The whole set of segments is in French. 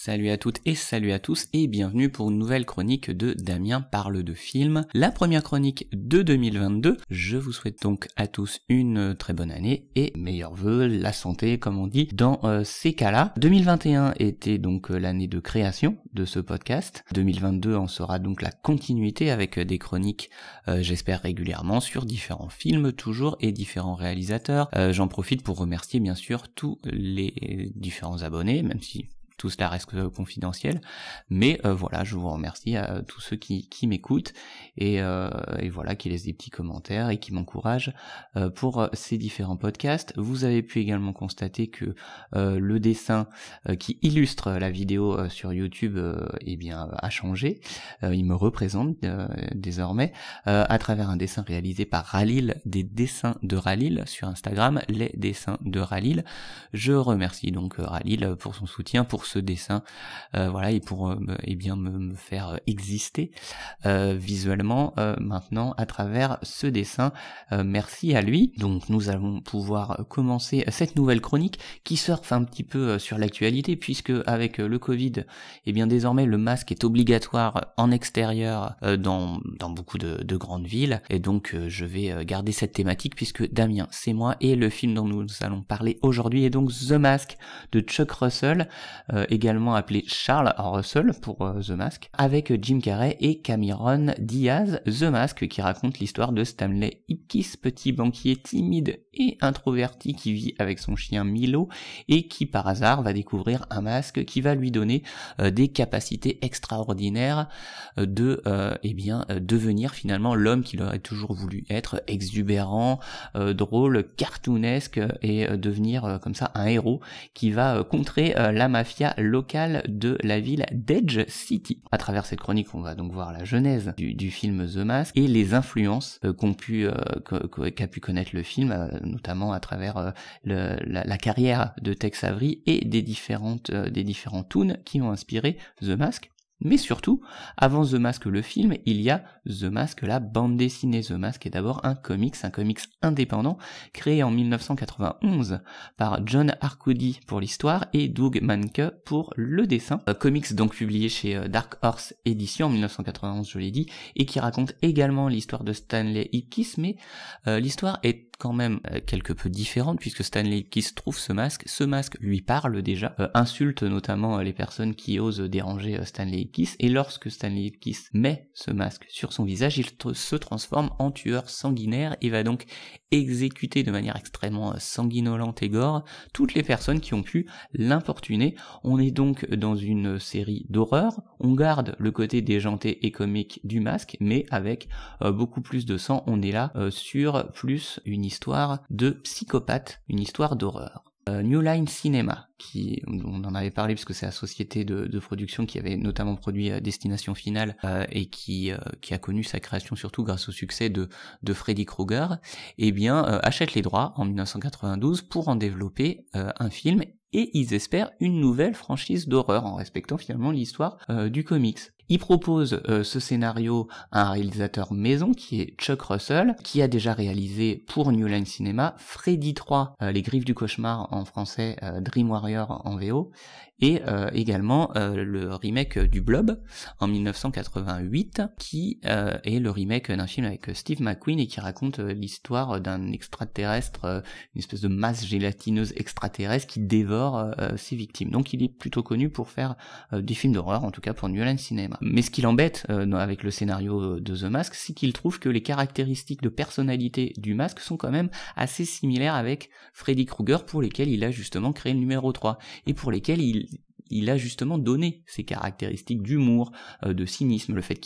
Salut à toutes et salut à tous et bienvenue pour une nouvelle chronique de Damien parle de film, la première chronique de 2022. Je vous souhaite donc à tous une très bonne année et meilleurs vœux, la santé comme on dit dans ces cas-là. 2021 était donc l'année de création de ce podcast. 2022 en sera donc la continuité avec des chroniques j'espère régulièrement sur différents films toujours et différents réalisateurs. J'en profite pour remercier bien sûr tous les différents abonnés, même si tout cela reste confidentiel, mais voilà, je vous remercie à tous ceux qui m'écoutent et voilà, qui laissent des petits commentaires et qui m'encouragent pour ces différents podcasts. Vous avez pu également constater que le dessin qui illustre la vidéo sur YouTube a changé. Il me représente désormais à travers un dessin réalisé par Ralil, des dessins de Ralil sur Instagram, les dessins de Ralil. Je remercie donc Ralil pour son soutien, pour ce dessin, voilà, et pour me faire exister visuellement maintenant à travers ce dessin. Merci à lui. Donc nous allons pouvoir commencer cette nouvelle chronique qui surfe un petit peu sur l'actualité, puisque avec le Covid, désormais le masque est obligatoire en extérieur dans beaucoup de grandes villes, et donc je vais garder cette thématique puisque Damien c'est moi, et le film dont nous allons parler aujourd'hui est donc The Mask de Chuck Russell, également appelé Charles Russell pour The Mask, avec Jim Carrey et Cameron Diaz. The Mask qui raconte l'histoire de Stanley Ipkiss, petit banquier timide et introverti qui vit avec son chien Milo et qui par hasard va découvrir un masque qui va lui donner des capacités extraordinaires de devenir finalement l'homme qu'il aurait toujours voulu être, exubérant, drôle, cartoonesque, et devenir comme ça un héros qui va contrer la mafia locale de la ville d'Edge City. À travers cette chronique, on va donc voir la genèse du film The Mask et les influences qu'a pu connaître le film, notamment à travers la carrière de Tex Avery et des différents toons qui ont inspiré The Mask. Mais surtout, avant The Mask le film, il y a The Mask la bande dessinée. The Mask est d'abord un comics indépendant, créé en 1991 par John Arcudi pour l'histoire et Doug Mahnke pour le dessin. Comics donc publié chez Dark Horse Edition en 1991, je l'ai dit, et qui raconte également l'histoire de Stanley Ipkiss, mais l'histoire est quand même quelque peu différente puisque Stanley Ipkiss trouve ce masque lui parle déjà, insulte notamment les personnes qui osent déranger Stanley Ipkiss, et lorsque Stanley Ipkiss met ce masque sur son visage, il se transforme en tueur sanguinaire et va donc exécuter de manière extrêmement sanguinolente et gore toutes les personnes qui ont pu l'importuner. On est donc dans une série d'horreur, on garde le côté déjanté et comique du masque, mais avec beaucoup plus de sang. On est là sur plus une histoire de psychopathe, une histoire d'horreur. New Line Cinema, on en avait parlé puisque c'est la société de production qui avait notamment produit Destination Finale et qui a connu sa création surtout grâce au succès de Freddy Krueger, achète les droits en 1992 pour en développer un film, et ils espèrent une nouvelle franchise d'horreur en respectant finalement l'histoire du comics. Il propose ce scénario à un réalisateur maison qui est Chuck Russell, qui a déjà réalisé pour New Line Cinema Freddy 3, Les Griffes du Cauchemar en français, Dream Warrior en VO, et également le remake du Blob en 1988, qui est le remake d'un film avec Steve McQueen et qui raconte l'histoire d'un extraterrestre, une espèce de masse gélatineuse extraterrestre qui dévore ses victimes. Donc il est plutôt connu pour faire des films d'horreur, en tout cas pour New Line Cinema. Mais ce qui l'embête avec le scénario de The Mask, c'est qu'il trouve que les caractéristiques de personnalité du masque sont quand même assez similaires avec Freddy Krueger, pour lesquels il a justement créé le numéro 3, et pour lesquels il a justement donné ces caractéristiques d'humour, de cynisme, le fait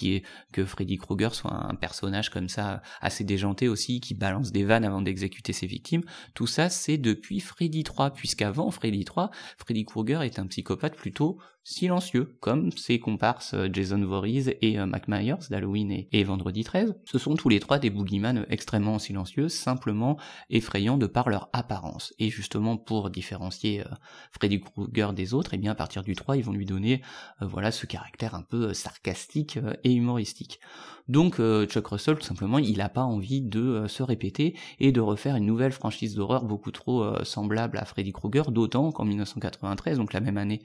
que Freddy Krueger soit un personnage comme ça, assez déjanté aussi, qui balance des vannes avant d'exécuter ses victimes. Tout ça, c'est depuis Freddy 3, puisqu'avant Freddy 3, Freddy Krueger est un psychopathe plutôt silencieux, comme ses comparses Jason Voorhees et Mike Myers d'Halloween et Vendredi 13. Ce sont tous les trois des boogeyman extrêmement silencieux, simplement effrayants de par leur apparence. Et justement, pour différencier Freddy Krueger des autres, à partir du 3, ils vont lui donner ce caractère un peu sarcastique et humoristique. Donc Chuck Russell, tout simplement, il n'a pas envie de se répéter et de refaire une nouvelle franchise d'horreur beaucoup trop semblable à Freddy Krueger, d'autant qu'en 1993, donc la même année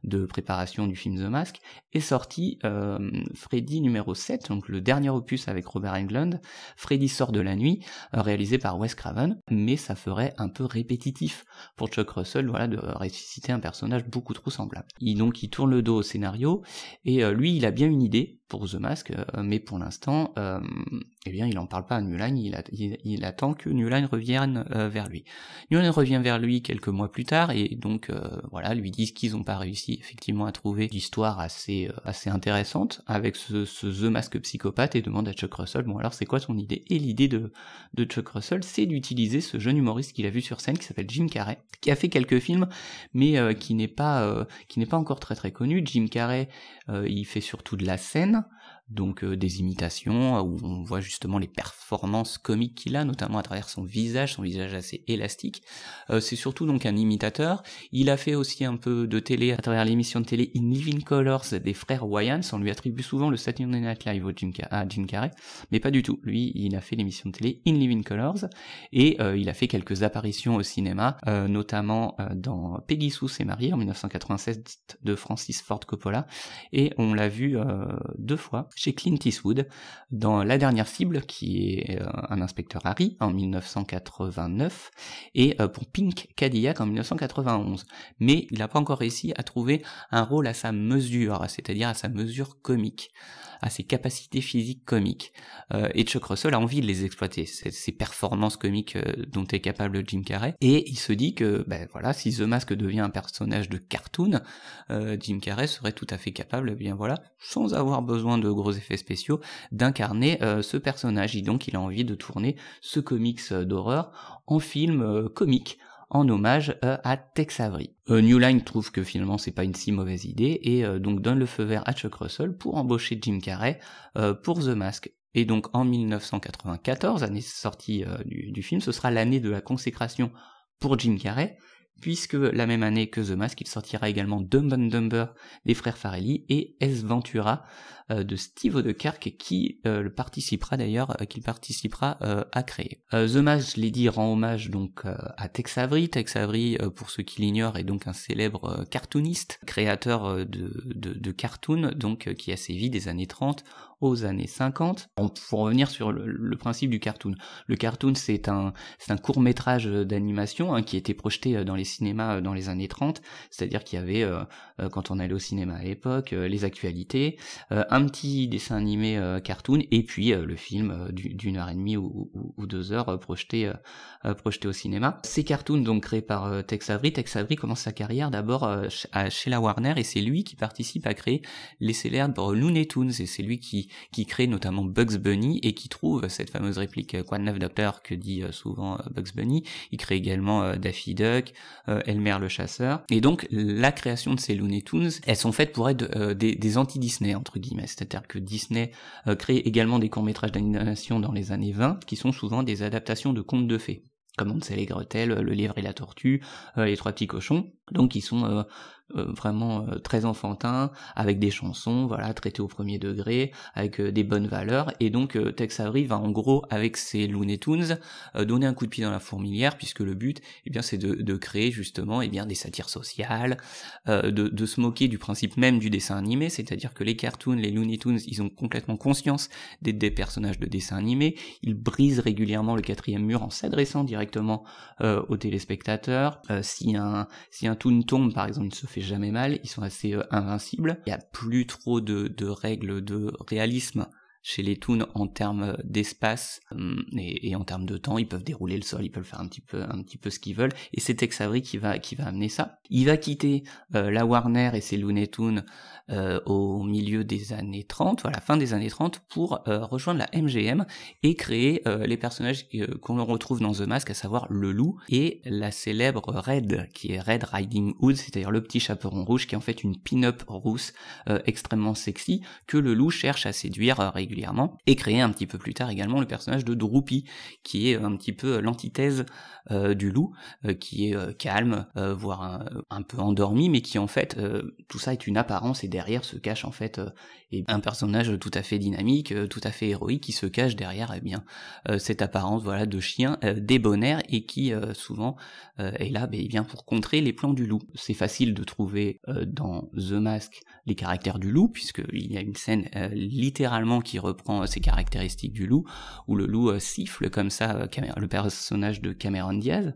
de préparation préparation du film The Mask, est sorti Freddy numéro 7, donc le dernier opus avec Robert Englund, Freddy sort de la nuit, réalisé par Wes Craven, mais ça ferait un peu répétitif pour Chuck Russell, voilà, de ressusciter un personnage beaucoup trop semblable. Il tourne le dos au scénario, et lui, il a bien une idée pour The Mask, mais pour l'instant, eh bien, il en parle pas à New Line, il attend que New Line revienne vers lui. New Line revient vers lui quelques mois plus tard, et donc, voilà, lui disent qu'ils ont pas réussi, effectivement, à trouver l'histoire assez intéressante, avec ce The Mask psychopathe, et demande à Chuck Russell, bon alors c'est quoi ton idée? Et l'idée de Chuck Russell, c'est d'utiliser ce jeune humoriste qu'il a vu sur scène, qui s'appelle Jim Carrey, qui a fait quelques films, mais qui n'est pas encore très très connu. Jim Carrey, il fait surtout de la scène, donc des imitations où on voit justement les performances comiques qu'il a, notamment à travers son visage assez élastique. C'est surtout donc un imitateur. Il a fait aussi un peu de télé à travers l'émission de télé In Living Colors des frères Wayans. On lui attribue souvent le Saturday Night Live à Jim Carrey, mais pas du tout. Lui, il a fait l'émission de télé In Living Colors, et il a fait quelques apparitions au cinéma, notamment dans Peggy Sue s'est mariée en 1996 de Francis Ford Coppola, et on l'a vu 2 fois chez Clint Eastwood dans La Dernière Cible, qui est un inspecteur Harry en 1989, et pour Pink Cadillac en 1991. Mais il n'a pas encore réussi à trouver un rôle à sa mesure, c'est-à-dire à sa mesure comique, à ses capacités physiques comiques. Et Chuck Russell a envie de les exploiter, ces performances comiques dont est capable Jim Carrey, et il se dit que, ben voilà, si The Mask devient un personnage de cartoon, Jim Carrey serait tout à fait capable, bien voilà, sans avoir besoin de gros effets spéciaux, d'incarner ce personnage, et donc il a envie de tourner ce comics d'horreur en film comique, en hommage à Tex Avery. New Line trouve que finalement c'est pas une si mauvaise idée, et donc donne le feu vert à Chuck Russell pour embaucher Jim Carrey pour The Mask. Et donc en 1994, année sortie du film, ce sera l'année de la consécration pour Jim Carrey, puisque la même année que The Mask, il sortira également Dumb and Dumber des frères Farrelly et S. Ventura de Steve Odenkirk, qui participera à créer. The Mask, je l'ai dit, rend hommage donc à Tex Avery. Tex Avery, pour ceux qui l'ignorent, est donc un célèbre cartooniste, créateur de cartoons, donc qui a sévi des années 30 aux années 50. Pour revenir sur le principe du cartoon. Le cartoon, c'est un court-métrage d'animation qui était projeté dans les cinémas dans les années 30, c'est-à-dire qu'il y avait, quand on allait au cinéma à l'époque, les actualités, un petit dessin animé cartoon, et puis le film d'une heure et demie ou 2 heures projeté au cinéma. Ces cartoons donc créés par Tex Avery. Tex Avery commence sa carrière d'abord chez la Warner, et c'est lui qui participe à créer les célèbres Looney Tunes, et c'est lui qui crée notamment Bugs Bunny, et qui trouve cette fameuse réplique Quoi de neuf docteur que dit souvent Bugs Bunny. Il crée également Daffy Duck, Elmer le chasseur, et donc la création de ces Looney Tunes, elles sont faites pour être des anti-Disney entre guillemets, c'est-à-dire que Disney crée également des courts-métrages d'animation dans les années 20 qui sont souvent des adaptations de contes de fées, comme Hansel et Gretel, Le Lièvre et la Tortue, Les Trois Petits Cochons, donc ils sont vraiment très enfantins, avec des chansons, voilà, traitées au premier degré, avec des bonnes valeurs, et donc Tex Avery va en gros, avec ses Looney Tunes, donner un coup de pied dans la fourmilière, puisque le but, eh bien, c'est de créer justement, eh bien, des satires sociales, de se moquer du principe même du dessin animé, c'est-à-dire que les cartoons, les Looney Tunes, ils ont complètement conscience d'être des personnages de dessin animé, ils brisent régulièrement le 4e mur en s'adressant directement aux téléspectateurs. Si un toon tombe, par exemple, il ne se fait jamais mal, ils sont assez invincibles. Il n'y a plus trop de règles de réalisme chez les toons en termes d'espace et en termes de temps. Ils peuvent dérouler le sol, ils peuvent faire un petit peu ce qu'ils veulent, et c'est Tex Avery qui va amener ça. Il va quitter la Warner et ses Looney Tunes au milieu des années 30, à la fin des années 30, pour rejoindre la MGM et créer les personnages qu'on retrouve dans The Mask, à savoir le loup et la célèbre Red, qui est Red Riding Hood, c'est-à-dire le petit chaperon rouge, qui est en fait une pin-up rousse extrêmement sexy, que le loup cherche à séduire régulièrement régulièrement, et créé un petit peu plus tard également le personnage de Droopy, qui est un petit peu l'antithèse du loup, qui est calme, voire un peu endormi, mais qui en fait, tout ça est une apparence, et derrière se cache en fait un personnage tout à fait dynamique, tout à fait héroïque, qui se cache derrière cette apparence voilà de chien débonnaire, et qui souvent est là bien pour contrer les plans du loup. C'est facile de trouver dans The Mask les caractères du loup, puisqu'il y a une scène littéralement qui reprend ces caractéristiques du loup, où le loup siffle comme ça le personnage de Cameron Diaz,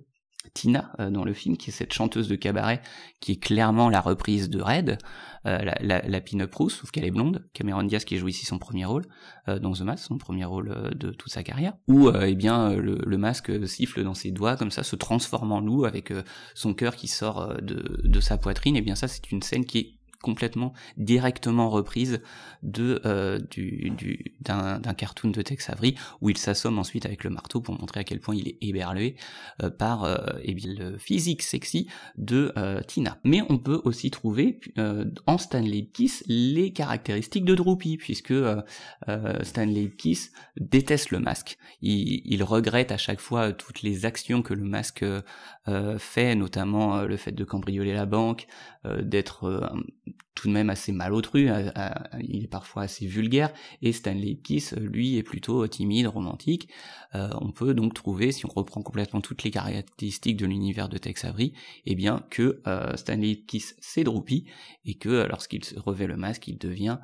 Tina dans le film, qui est cette chanteuse de cabaret qui est clairement la reprise de Red, la pin-up rousse, sauf qu'elle est blonde. Cameron Diaz qui joue ici son premier rôle dans The Mask, son premier rôle de toute sa carrière, où le masque siffle dans ses doigts comme ça, se transforme en loup avec son cœur qui sort de sa poitrine. Et bien ça, c'est une scène qui est complètement directement reprise d'un cartoon de Tex Avery, où il s'assomme ensuite avec le marteau pour montrer à quel point il est éberlué par le physique sexy de Tina. Mais on peut aussi trouver en Stanley Ipkiss les caractéristiques de Droopy, puisque Stanley Ipkiss déteste le masque. Il regrette à chaque fois toutes les actions que le masque fait, notamment le fait de cambrioler la banque, d'être tout de même assez malotru, il est parfois assez vulgaire, et Stanley Ipkiss, lui, est plutôt timide, romantique. On peut donc trouver, si on reprend complètement toutes les caractéristiques de l'univers de Tex Avery, que Stanley Ipkiss c'est Droopy, et que lorsqu'il revêt le masque, il devient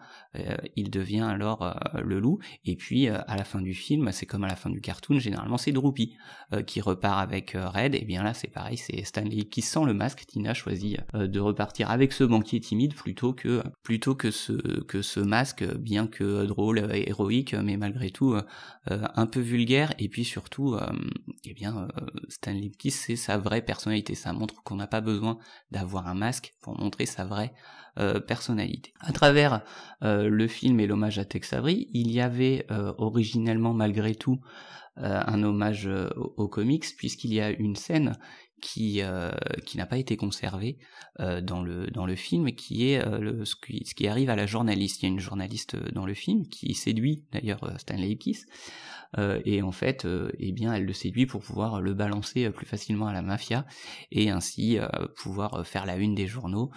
alors le loup. Et puis à la fin du film, c'est comme à la fin du cartoon, généralement c'est Droopy qui repart avec Red. Et bien là c'est pareil, c'est Stanley Ipkiss sans le masque. Tina choisit de repartir avec ce banquier timide plutôt que ce masque, bien que drôle, héroïque, mais malgré tout un peu vulgaire. Et puis surtout Stanley Ipkiss, c'est sa vraie personnalité. Ça montre qu'on n'a pas besoin d'avoir un masque pour montrer sa vraie personnalité. À travers le film et l'hommage à Tex Avery, il y avait originellement malgré tout un hommage aux comics, puisqu'il y a une scène qui n'a pas été conservée dans le film, qui est ce qui arrive à la journaliste. Il y a une journaliste dans le film qui séduit d'ailleurs Stanley Ipkiss, et en fait elle le séduit pour pouvoir le balancer plus facilement à la mafia, et ainsi pouvoir faire la une des journaux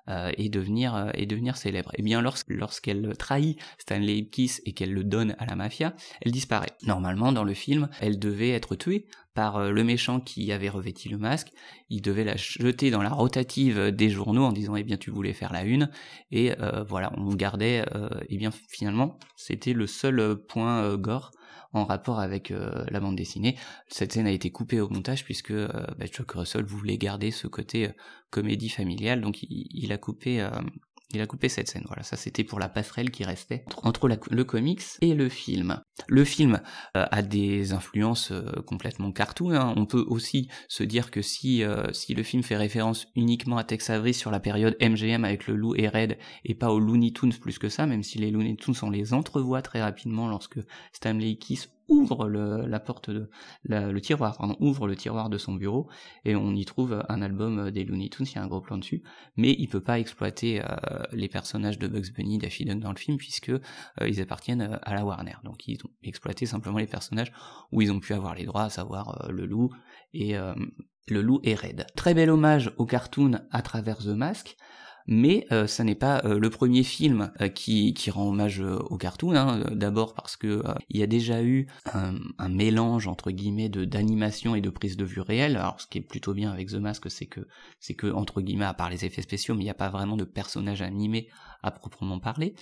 et devenir célèbre. Et bien lorsqu'elle trahit Stanley Ipkiss et qu'elle le donne à la mafia, elle disparaît. Normalement dans le film, elle devait être tuée par le méchant qui avait revêti le masque. Il devait la jeter dans la rotative des journaux en disant tu voulais faire la une, et on gardait finalement c'était le seul point gore en rapport avec la bande dessinée. Cette scène a été coupée au montage puisque Chuck Russell voulait garder ce côté comédie familiale, donc il a coupé cette scène. Voilà, ça c'était pour la passerelle qui restait entre le comics et le film. Le film a des influences complètement cartoon, hein. On peut aussi se dire que si le film fait référence uniquement à Tex Avery sur la période MGM avec le loup et Red, et pas aux Looney Tunes plus que ça, même si les Looney Tunes on les entrevoit très rapidement lorsque Stanley Ipkiss ouvre le tiroir de son bureau, et on y trouve un album des Looney Tunes, il y a un gros plan dessus, mais il peut pas exploiter les personnages de Bugs Bunny, Daffy Duck dans le film, puisque ils appartiennent à la Warner, donc ils ont exploité simplement les personnages où ils ont pu avoir les droits, à savoir le loup et Red. Très bel hommage au cartoon à travers The Mask, mais ça n'est pas le premier film qui rend hommage au cartoon, hein. D'abord parce que il y a déjà eu un mélange entre guillemets d'animation et de prise de vue réelle. Alors ce qui est plutôt bien avec The Mask, c'est que entre guillemets, à part les effets spéciaux, mais il n'y a pas vraiment de personnages animés à proprement parler.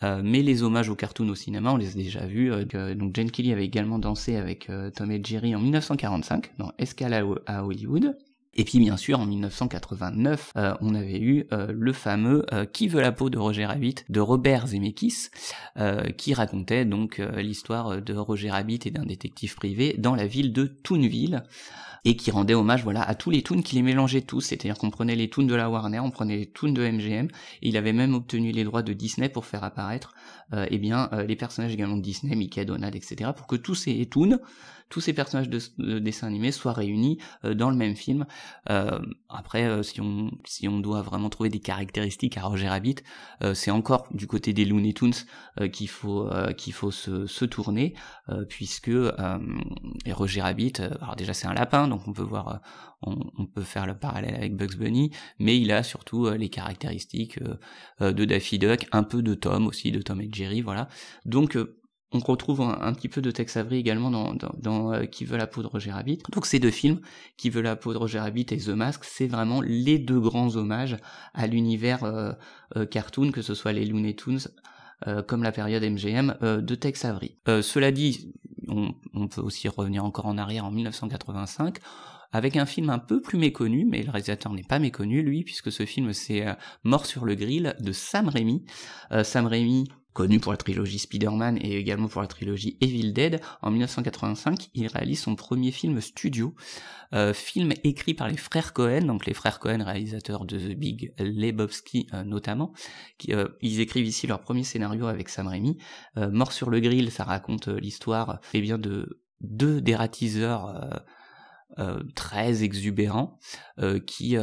Mais les hommages au cartoon au cinéma, on les a déjà vus. Donc Gene Kelly avait également dansé avec Tom et Jerry en 1945 dans Escale à Hollywood. Et puis bien sûr en 1989 on avait eu le fameux Qui veut la peau de Roger Rabbit de Robert Zemeckis, qui racontait donc l'histoire de Roger Rabbit et d'un détective privé dans la ville de Toonville, et qui rendait hommage à tous les toons, qui les mélangeait tous, c'est-à-dire qu'on prenait les toons de la Warner, on prenait les toons de MGM, et il avait même obtenu les droits de Disney pour faire apparaître les personnages également de Disney, Mickey, Donald, etc., pour que tous ces toons, tous ces personnages de dessins animés soient réunis dans le même film, Après, si on doit vraiment trouver des caractéristiques à Roger Rabbit, c'est encore du côté des Looney Tunes qu'il faut se tourner, puisque Roger Rabbit, alors déjà c'est un lapin, donc on peut voir, on peut faire le parallèle avec Bugs Bunny, mais il a surtout les caractéristiques de Daffy Duck, un peu de Tom aussi, de Tom et Jerry, voilà. Donc on retrouve un petit peu de Tex Avery également dans Qui veut la peau de Roger Rabbit. Donc ces deux films, Qui veut la peau de Roger Rabbit et The Mask, c'est vraiment les deux grands hommages à l'univers cartoon, que ce soit les Looney Tunes comme la période MGM de Tex Avery. Cela dit, on peut aussi revenir encore en arrière en 1985, avec un film un peu plus méconnu, mais le réalisateur n'est pas méconnu, lui, puisque ce film c'est Mort sur le grill de Sam Raimi. Sam Raimi, connu pour la trilogie Spider-Man et également pour la trilogie Evil Dead, en 1985, il réalise son premier film studio, film écrit par les frères Cohen, donc les frères Cohen, réalisateurs de The Big Lebowski notamment, ils écrivent ici leur premier scénario avec Sam Raimi. Mort sur le grill, ça raconte l'histoire de deux dératiseurs très exubérants qui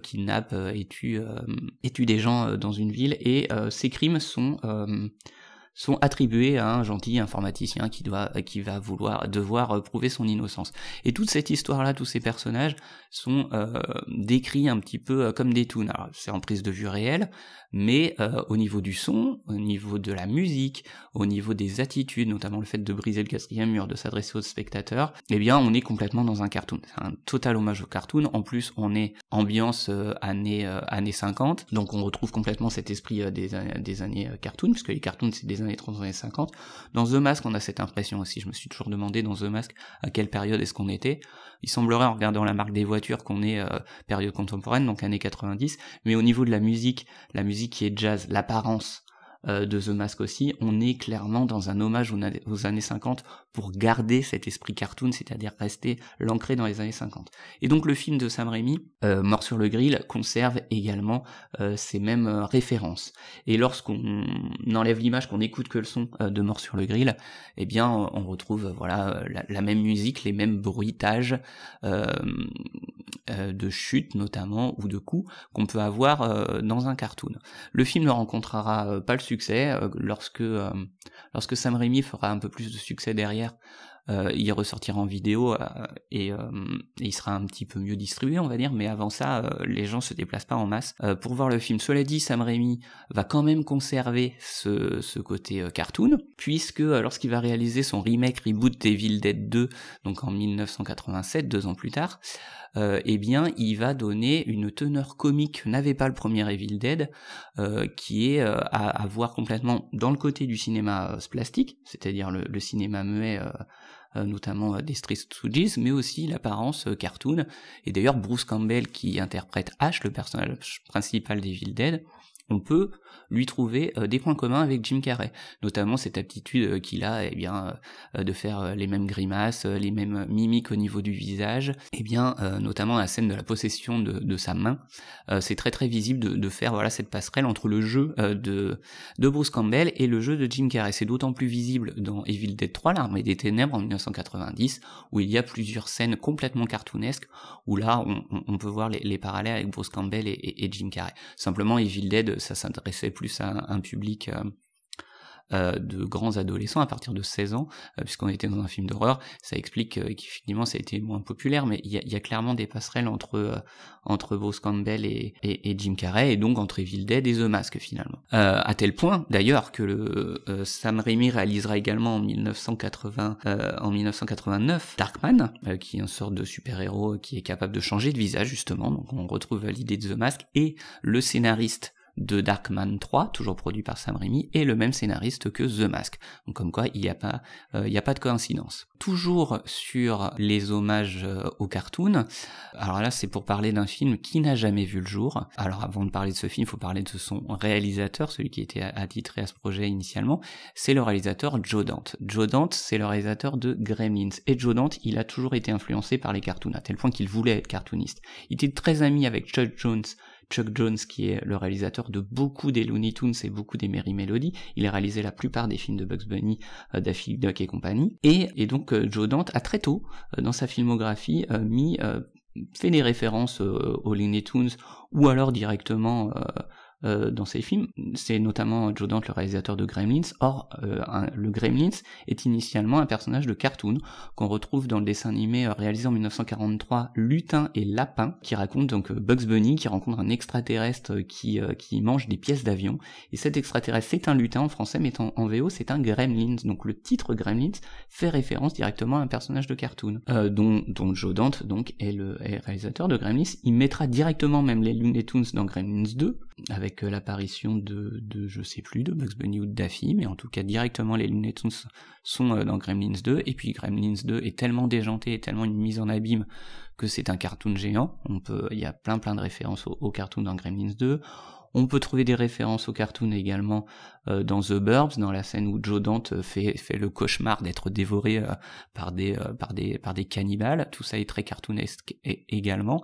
kidnappent et tuent des gens dans une ville, et ces crimes sont attribués à un gentil informaticien qui va devoir prouver son innocence. Et toute cette histoire-là, tous ces personnages sont décrits un petit peu comme des toons. Alors c'est en prise de vue réelle, mais au niveau du son, au niveau de la musique, au niveau des attitudes, notamment le fait de briser le quatrième mur, de s'adresser aux spectateurs, eh bien on est complètement dans un cartoon. C'est un total hommage au cartoon. En plus on est ambiance années 50, donc on retrouve complètement cet esprit des années cartoon, puisque les cartoons c'est des années 30, années 50. Dans The Mask on a cette impression aussi, je me suis toujours demandé dans The Mask à quelle période est-ce qu'on était. Il semblerait en regardant la marque des voitures qu'on est période contemporaine, donc années 90, mais au niveau de la musique qui est jazz, l'apparence de The Mask aussi, on est clairement dans un hommage aux années 50 pour garder cet esprit cartoon, c'est-à-dire rester l'ancré dans les années 50. Et donc le film de Sam Raimi, Mort sur le grill, conserve également ces mêmes références. Et lorsqu'on enlève l'image, qu'on écoute que le son de Mort sur le grill, eh bien on retrouve la même musique, les mêmes bruitages de chutes notamment, ou de coups qu'on peut avoir dans un cartoon. Le film ne rencontrera pas le succès lorsque Sam Raimi fera un peu plus de succès derrière. Il ressortira en vidéo et il sera un petit peu mieux distribué, on va dire, mais avant ça, les gens se déplacent pas en masse pour voir le film. Cela dit, Sam Raimi va quand même conserver ce côté cartoon, puisque lorsqu'il va réaliser son reboot d'Evil Dead 2, donc en 1987, 2 ans plus tard, eh bien, il va donner une teneur comique que n'avait pas le premier Evil Dead, qui est à voir complètement dans le côté du cinéma plastique, c'est-à-dire le cinéma muet, notamment des Three Stooges, mais aussi l'apparence cartoon. Et d'ailleurs, Bruce Campbell, qui interprète Ash, le personnage principal d'Evil Dead, on peut lui trouver des points communs avec Jim Carrey, notamment cette aptitude qu'il a de faire les mêmes grimaces, les mêmes mimiques au niveau du visage, notamment la scène de la possession de sa main. C'est très très visible de faire cette passerelle entre le jeu de Bruce Campbell et le jeu de Jim Carrey. C'est d'autant plus visible dans Evil Dead 3, l'Armée des Ténèbres en 1990, où il y a plusieurs scènes complètement cartoonesques, où là on peut voir les parallèles avec Bruce Campbell et Jim Carrey. Simplement Evil Dead, ça s'adressait plus à un public de grands adolescents à partir de 16 ans, puisqu'on était dans un film d'horreur. Ça explique qu'effectivement ça a été moins populaire, mais il y a clairement des passerelles entre Bruce Campbell et Jim Carrey, et donc entre Evil Dead et The Mask finalement. À tel point d'ailleurs que Sam Raimi réalisera également en 1989 Darkman, qui est une sorte de super-héros qui est capable de changer de visage justement, donc on retrouve l'idée de The Mask, et le scénariste de Darkman 3, toujours produit par Sam Raimi, et le même scénariste que The Mask. Donc comme quoi, il n'y a pas de coïncidence. Toujours sur les hommages au cartoon, alors là c'est pour parler d'un film qui n'a jamais vu le jour. Alors avant de parler de ce film, il faut parler de son réalisateur, celui qui était attitré à ce projet initialement, c'est le réalisateur Joe Dante. Joe Dante, c'est le réalisateur de Gremlins, et Joe Dante, il a toujours été influencé par les cartoons, à tel point qu'il voulait être cartooniste. Il était très ami avec Chuck Jones, qui est le réalisateur de beaucoup des Looney Tunes et beaucoup des Merry Melody. Il a réalisé la plupart des films de Bugs Bunny, Daffy Duck et compagnie. Et donc Joe Dante a très tôt, dans sa filmographie, mis fait des références aux Looney Tunes, ou alors directement dans ses films. C'est notamment Joe Dante, le réalisateur de Gremlins. Or, le Gremlins est initialement un personnage de cartoon qu'on retrouve dans le dessin animé réalisé en 1943, Lutin et Lapin, qui raconte donc Bugs Bunny qui rencontre un extraterrestre qui mange des pièces d'avion. Et cet extraterrestre, c'est un lutin en français, mais en VO, c'est un Gremlins. Donc le titre Gremlins fait référence directement à un personnage de cartoon, dont Joe Dante donc est le réalisateur de Gremlins. Il mettra directement même les Looney Tunes dans Gremlins 2, avec l'apparition de je sais plus, de Bugs Bunny ou de Daffy, mais en tout cas directement les Looney Tunes sont dans Gremlins 2, et puis Gremlins 2 est tellement déjanté, et tellement une mise en abîme que c'est un cartoon géant. Il y a plein de références au cartoon dans Gremlins 2. On peut trouver des références au cartoon également dans The Burbs, dans la scène où Joe Dante fait le cauchemar d'être dévoré par des cannibales. Tout ça est très cartoonesque également.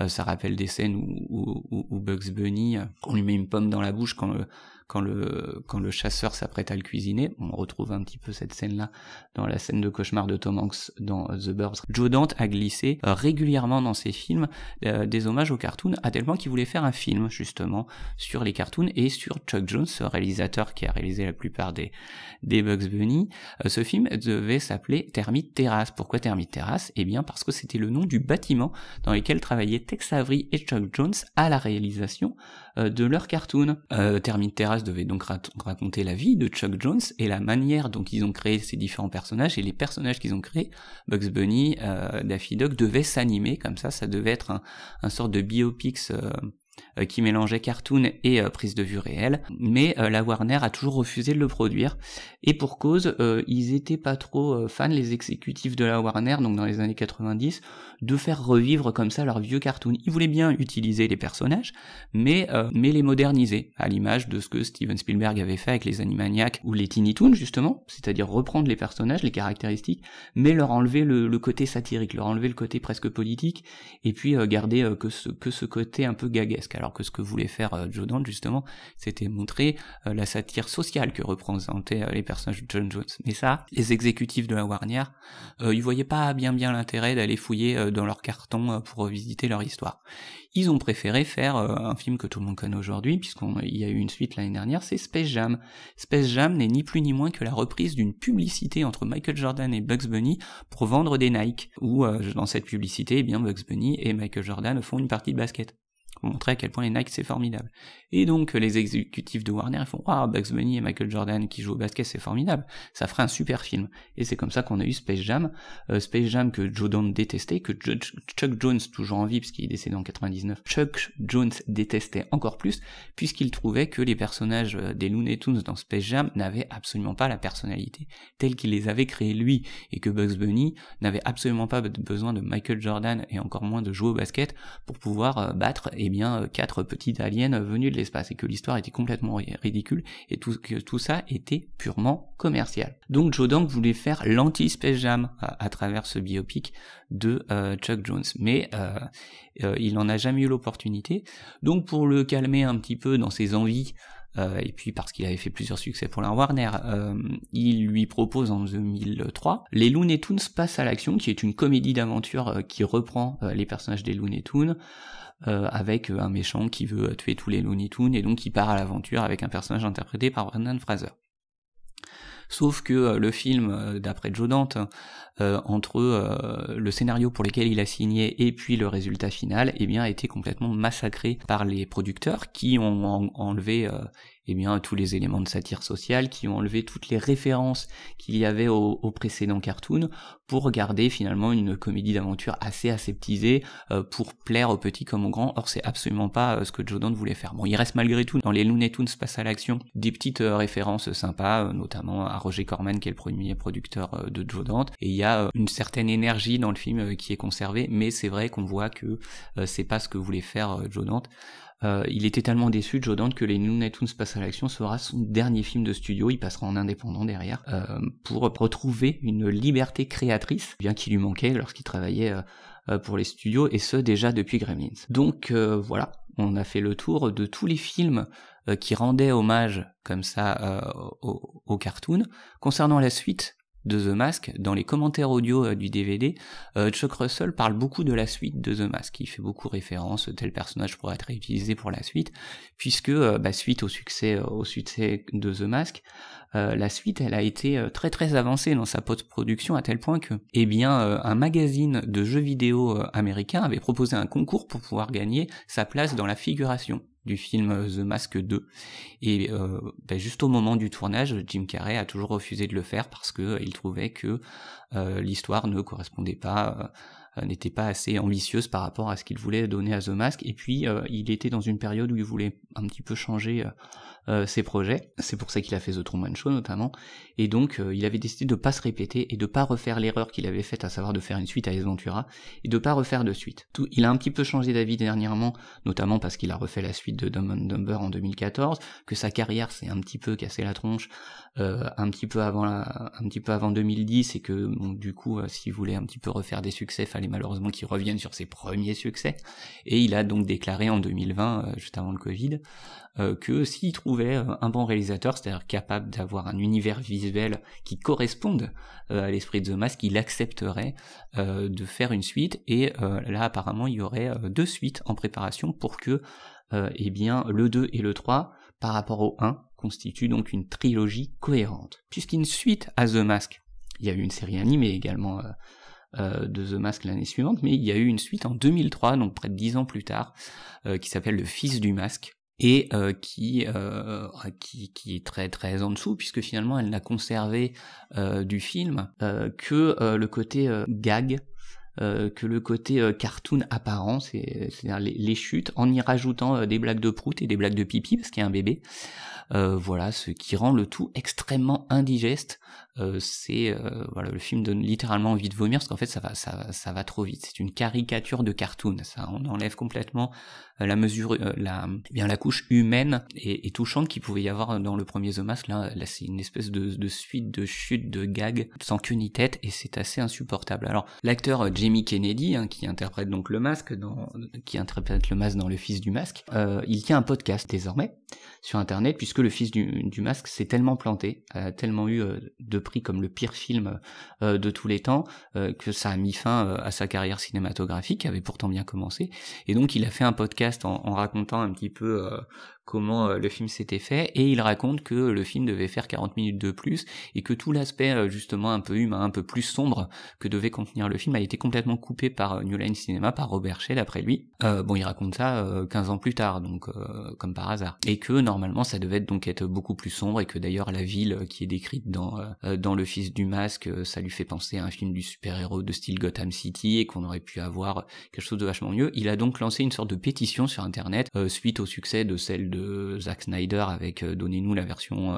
Ça rappelle des scènes où Bugs Bunny, on lui met une pomme dans la bouche quand le chasseur s'apprête à le cuisiner. On retrouve un petit peu cette scène-là dans la scène de cauchemar de Tom Hanks dans The Burbs. Joe Dante a glissé régulièrement dans ses films des hommages aux cartoons, à tel point qu'il voulait faire un film justement sur les cartoons et sur Chuck Jones, ce réalisateur qui a réalisé la plupart des Bugs Bunny. Ce film devait s'appeler Termite Terrace. Pourquoi Termite Terrace ? Eh bien parce que c'était le nom du bâtiment dans lequel travaillaient Tex Avery et Chuck Jones à la réalisation de leur cartoon. Termite Terrace devait donc raconter la vie de Chuck Jones et la manière dont ils ont créé ces différents personnages, et les personnages qu'ils ont créés, Bugs Bunny, Daffy Duck, devaient s'animer comme ça devait être un sorte de biopics qui mélangeait cartoon et prise de vue réelle, mais la Warner a toujours refusé de le produire, et pour cause, ils étaient pas trop fans, les exécutifs de la Warner, donc dans les années 90, de faire revivre comme ça leurs vieux cartoons. Ils voulaient bien utiliser les personnages, mais les moderniser, à l'image de ce que Steven Spielberg avait fait avec les Animaniacs ou les Tiny Toons justement, c'est-à-dire reprendre les personnages, les caractéristiques, mais leur enlever le côté satirique, leur enlever le côté presque politique, et puis garder que ce côté un peu gaguesque, alors que ce que voulait faire Joe Dante justement, c'était montrer la satire sociale que représentaient les personnages de John Jones. Mais ça, les exécutifs de la Warner, ils voyaient pas bien l'intérêt d'aller fouiller dans leur carton pour revisiter leur histoire. Ils ont préféré faire un film que tout le monde connaît aujourd'hui, puisqu'il y a eu une suite l'année dernière, c'est Space Jam. Space Jam n'est ni plus ni moins que la reprise d'une publicité entre Michael Jordan et Bugs Bunny pour vendre des Nike, où dans cette publicité, eh bien Bugs Bunny et Michael Jordan font une partie de basket, pour montrer à quel point les Nike c'est formidable. Et donc les exécutifs de Warner ils font « Ah, Bugs Bunny et Michael Jordan qui jouent au basket, c'est formidable, ça ferait un super film ». Et c'est comme ça qu'on a eu Space Jam que Joe Dante détestait, que Chuck Jones, toujours en vie puisqu'il est décédé en 99, Chuck Jones détestait encore plus, puisqu'il trouvait que les personnages des Looney Tunes dans Space Jam n'avaient absolument pas la personnalité telle qu'il les avait créés lui, et que Bugs Bunny n'avait absolument pas besoin de Michael Jordan et encore moins de jouer au basket pour pouvoir battre 4 petites aliens venus de l'espace, et que l'histoire était complètement ridicule, et que tout ça était purement commercial. Donc Joe Dante voulait faire l'anti-Space Jam à travers ce biopic de Chuck Jones, mais il n'en a jamais eu l'opportunité. Donc pour le calmer un petit peu dans ses envies, et puis parce qu'il avait fait plusieurs succès pour la Warner, il lui propose en 2003 les Looney Tunes passent à l'action, qui est une comédie d'aventure qui reprend les personnages des Looney Tunes, avec un méchant qui veut tuer tous les Looney Tunes, et donc qui part à l'aventure avec un personnage interprété par Brendan Fraser. Sauf que le film, d'après Joe Dante, entre le scénario pour lequel il a signé et puis le résultat final, eh bien, a été complètement massacré par les producteurs qui ont enlevé tous les éléments de satire sociale, qui ont enlevé toutes les références qu'il y avait au précédent cartoon, pour garder finalement une comédie d'aventure assez aseptisée, pour plaire aux petits comme aux grands. Or c'est absolument pas ce que Joe Dante voulait faire. Bon, il reste malgré tout dans les Looney Tunes passent à l'action des petites références sympas, notamment à Roger Corman qui est le premier producteur de Joe Dante, et il y a une certaine énergie dans le film qui est conservée, mais c'est vrai qu'on voit que c'est pas ce que voulait faire Joe Dante. Il était tellement déçu de Joe Dante que les Looney Tunes passent à l'action sera son dernier film de studio, il passera en indépendant derrière, pour retrouver une liberté créatrice, bien qu'il lui manquait lorsqu'il travaillait pour les studios, et ce déjà depuis Gremlins. Donc voilà, on a fait le tour de tous les films qui rendaient hommage comme ça au cartoon. Concernant la suite de The Mask, dans les commentaires audio du DVD, Chuck Russell parle beaucoup de la suite de The Mask. Il fait beaucoup référence, tel personnage pourrait être réutilisé pour la suite, puisque suite au succès de The Mask, la suite elle a été très très avancée dans sa post-production à tel point que un magazine de jeux vidéo américain avait proposé un concours pour pouvoir gagner sa place dans la figuration du film The Mask 2, et juste au moment du tournage, Jim Carrey a toujours refusé de le faire parce que il trouvait que l'histoire ne correspondait pas, n'était pas assez ambitieuse par rapport à ce qu'il voulait donner à The Mask, et puis il était dans une période où il voulait un petit peu changer ses projets, c'est pour ça qu'il a fait The Truman Show notamment, et donc il avait décidé de pas se répéter et de pas refaire l'erreur qu'il avait faite, à savoir de faire une suite à Ace Ventura, et de pas refaire de suite. Il a un petit peu changé d'avis dernièrement, notamment parce qu'il a refait la suite de Dumb and Dumber en 2014, que sa carrière s'est un petit peu cassé la tronche un petit peu avant 2010, et que donc, du coup s'il voulait un petit peu refaire des succès, fallait malheureusement qu'il revienne sur ses premiers succès, et il a donc déclaré en 2020, juste avant le Covid, que s'il trouvait un bon réalisateur, c'est-à-dire capable d'avoir un univers visuel qui corresponde à l'esprit de The Mask, il accepterait de faire une suite, et là apparemment il y aurait 2 suites en préparation pour que le 2 et le 3, par rapport au 1, constituent donc une trilogie cohérente. Puisqu'une suite à The Mask, il y a eu une série animée également de The Mask l'année suivante, mais il y a eu une suite en 2003, donc près de 10 ans plus tard, qui s'appelle Le Fils du Masque, et qui est très très en dessous, puisque finalement elle n'a conservé du film que le côté gag, que le côté cartoon apparent, c'est-à-dire les chutes, en y rajoutant des blagues de prout et des blagues de pipi, parce qu'il y a un bébé. Voilà, ce qui rend le tout extrêmement indigeste. Le film donne littéralement envie de vomir, parce qu'en fait ça va trop vite. C'est une caricature de cartoon, ça, on enlève complètement la mesure, la couche humaine et touchante qu'il pouvait y avoir dans le premier The Mask. Là c'est une espèce de suite de chutes, de gags sans queue ni tête, et c'est assez insupportable. Alors l'acteur Jamie Kennedy, qui interprète donc le masque dans Le Fils du Masque, il tient un podcast désormais sur internet, puisque Le Fils du Masque s'est tellement planté, a tellement eu de prix comme le pire film de tous les temps, que ça a mis fin à sa carrière cinématographique, qui avait pourtant bien commencé, et donc il a fait un podcast en racontant un petit peu comment le film s'était fait, et il raconte que le film devait faire 40 minutes de plus, et que tout l'aspect justement un peu humain, un peu plus sombre que devait contenir le film a été complètement coupé par New Line Cinema, par Robert Shaye d'après lui. Il raconte ça 15 ans plus tard, donc comme par hasard, et que normalement ça devait donc être beaucoup plus sombre, et que d'ailleurs la ville qui est décrite dans Le Fils du Masque, ça lui fait penser à un film du super-héros de style Gotham City, et qu'on aurait pu avoir quelque chose de vachement mieux. Il a donc lancé une sorte de pétition sur internet suite au succès de celle de Zack Snyder avec donnez-nous la version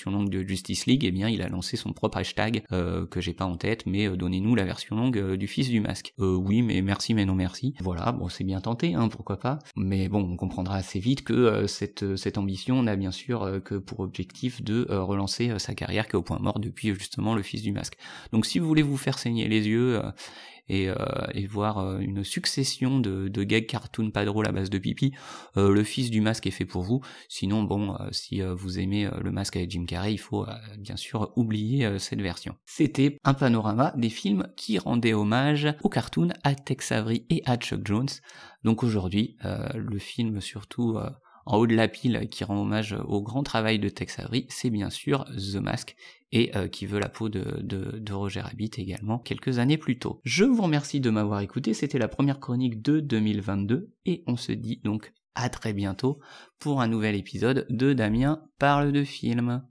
longue de Justice League. Eh bien il a lancé son propre hashtag que j'ai pas en tête, mais donnez-nous la version longue du Fils du Masque. Oui mais merci mais non merci. Voilà, bon c'est bien tenté, pourquoi pas, mais bon on comprendra assez vite que cette ambition n'a bien sûr que pour objectif de relancer sa carrière, qui est au point mort depuis justement Le Fils du Masque. Donc si vous voulez vous faire saigner les yeux et voir une succession de gags cartoon pas drôles à base de pipi, Le Fils du Masque est fait pour vous. Sinon si vous aimez Le Masque avec Jim Carrey, il faut bien sûr oublier cette version. C'était un panorama des films qui rendaient hommage au cartoon, à Tex Avery et à Chuck Jones. Donc aujourd'hui le film surtout en haut de la pile qui rend hommage au grand travail de Tex Avery, c'est bien sûr The Mask, et qui veut la peau de Roger Rabbit également quelques années plus tôt. Je vous remercie de m'avoir écouté, c'était la première chronique de 2022, et on se dit donc à très bientôt pour un nouvel épisode de Damien parle de film.